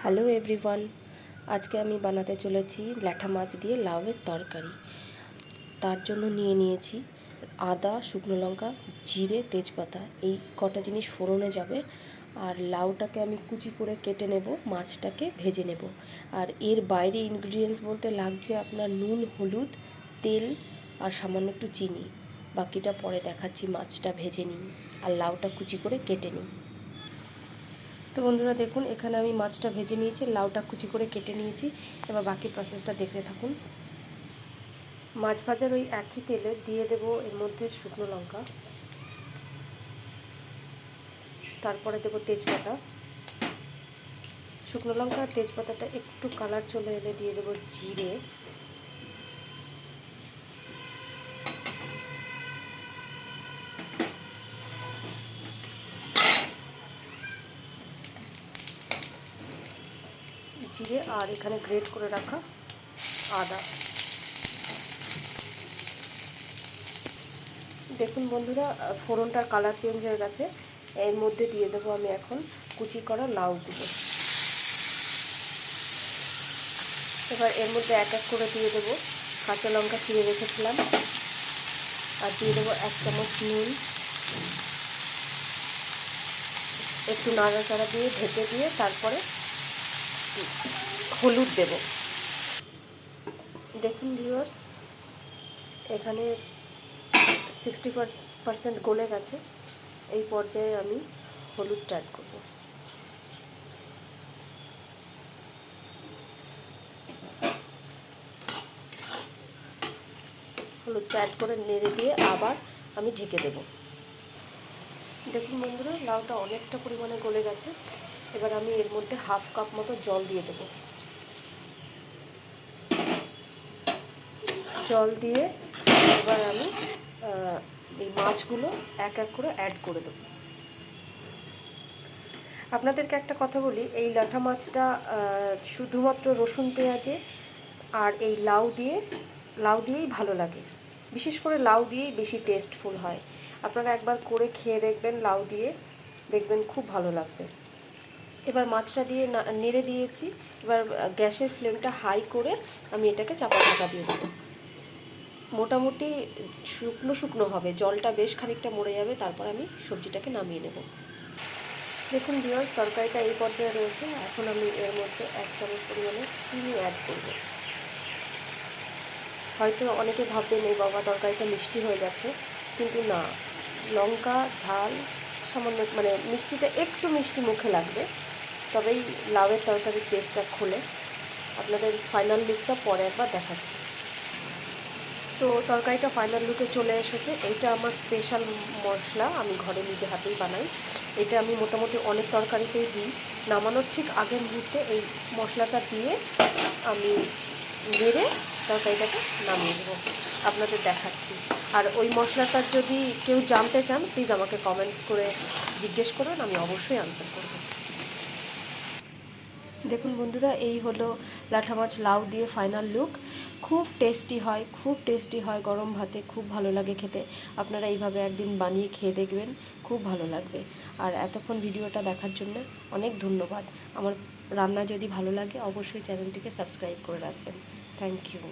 Hello everyone, আজকে আমি বানাতে চলেছি ল্যাঠা মাছ দিয়ে লাউয়ের তরকারি। তার জন্য নিয়ে নিয়েছি আদা, শুকনো লঙ্কা, জিরে, তেজপাতা, এই কটা জিনিস ফোড়নে যাবে। আর লাউটাকে আমি কুচি করে কেটে নেব, মাছটাকে ভেজে নেব। আর এর বাইরে ইনগ্রিডিয়েন্টস বলতে লাগছে আপনার নুন, হলুদ, তেল আর সামান্য একটু চিনি। বাকিটা পরে দেখাচ্ছি। মাছটা ভেজে নিই আর লাউটা কুচি করে কেটে নিই। তো বন্ধুরা দেখুন, এখানে আমি মাছটা ভেজে নিয়েছি, লাউটা কুচি করে কেটে নিয়েছি। এবার বাকি প্রসেসটা দেখতে থাকুন। মাছ ভাজার ওই একই তেলে দিয়ে দেব এর মধ্যে শুকনো লঙ্কা, তারপরে দেব তেজপাতা। শুকনো লঙ্কা আর তেজপাতাটা একটু কালার চলে এলে দিয়ে দেব জিরে, আর এখানে গ্রেট করে রাখা আদা। দেখুন বন্ধুরা, ফোড়নটার কালার চেঞ্জ হয়ে গেছে। এর মধ্যে দিয়ে দেবো আমি এখন কুচি করা লাউগুলো। এবার এর মধ্যে এক এক করে দিয়ে দেবো কাঁচা লঙ্কা চিড়ে রেখেছিলাম, আর দিয়ে দেবো 1 চামচ নুন। একটু নাড়াচাড়া দিয়ে ঢেকে দিয়ে তারপরে হলুদ দেব। দেখুন ভিউয়ার্স, এখানে 60% গলে গেছে। এই পর্যায়ে আমি হলুদটা অ্যাড করব। হলুদটা অ্যাড করে নেড়ে দিয়ে আবার আমি ঢেকে দেব। দেখুন বন্ধুরা, লাউটা অনেকটা পরিমাণে গলে গেছে। এবার আমি এর মধ্যে 1/2 কাপ মতো জল দিয়ে দেব। জল দিয়ে এবার আমি এই মাছগুলো এক এক করে অ্যাড করে দেব। আপনাদেরকে একটা কথা বলি, এই ল্যাঠা মাছটা শুধুমাত্র রসুন পেঁয়াজে আর এই লাউ দিয়েই ভালো লাগে। বিশেষ করে লাউ দিয়েই বেশি টেস্টফুল হয়। আপনারা একবার করে খেয়ে দেখবেন লাউ দিয়ে, দেখবেন খুব ভালো লাগবে। এবার মাছটা দিয়ে নেড়ে দিয়েছি। এবার গ্যাসের ফ্লেমটা হাই করে আমি এটাকে চাপা ঢাকা দিয়ে দেবো। মোটামুটি শুকনো শুকনো হবে, জলটা বেশ খানিকটা মরে যাবে, তারপর আমি সবজিটাকে নামিয়ে নেব। দেখুন ভিউয়ার্স, তরকারিটা এই পর্যায়ে রয়েছে। এখন আমি এর মধ্যে 1 চামচ পরিমাণে চিনি অ্যাড করব। হয়তো অনেকে ভাববেন এই বাবা তরকারিটা মিষ্টি হয়ে যাচ্ছে, কিন্তু না, লঙ্কা ঝাল সামান্য মানে মিষ্টিটা একটু মিষ্টি মুখে লাগবে, তবেই লাউয়ের তরকারির টেস্টটা খোলে। আপনাদের ফাইনাল লুকটা পরে একবার দেখাচ্ছি। তো তরকারিটা ফাইনাল লুকে চলে এসেছে। এইটা আমার স্পেশাল মশলা, আমি ঘরে নিজে হাতেই বানাই। এটা আমি মোটামুটি অনেক তরকারিতেই দিই। নামানোর ঠিক আগের মুহূর্তে এই মশলাটা দিয়ে আমি নেড়ে তরকারিটাকে নামিয়ে দেবো, আপনাদের দেখাচ্ছি। আর ওই মশলাটার যদি কেউ জানতে চান, প্লিজ আমাকে কমেন্ট করে জিজ্ঞেস করুন, আমি অবশ্যই আনসার করব। দেখুন বন্ধুরা, এই হলো ল্যাঠা মাছ লাউ দিয়ে ফাইনাল লুক। খুব টেস্টি হয়, খুব টেস্টি হয়, গরম ভাতে খুব ভালো লাগে খেতে। আপনারা এইভাবে একদিন বানিয়ে খেয়ে দেখবেন, খুব ভালো লাগবে। আর এতক্ষণ ভিডিওটা দেখার জন্য অনেক ধন্যবাদ। আমার রান্না যদি ভালো লাগে অবশ্যই চ্যানেলটিকে সাবস্ক্রাইব করে রাখবেন। Thank you.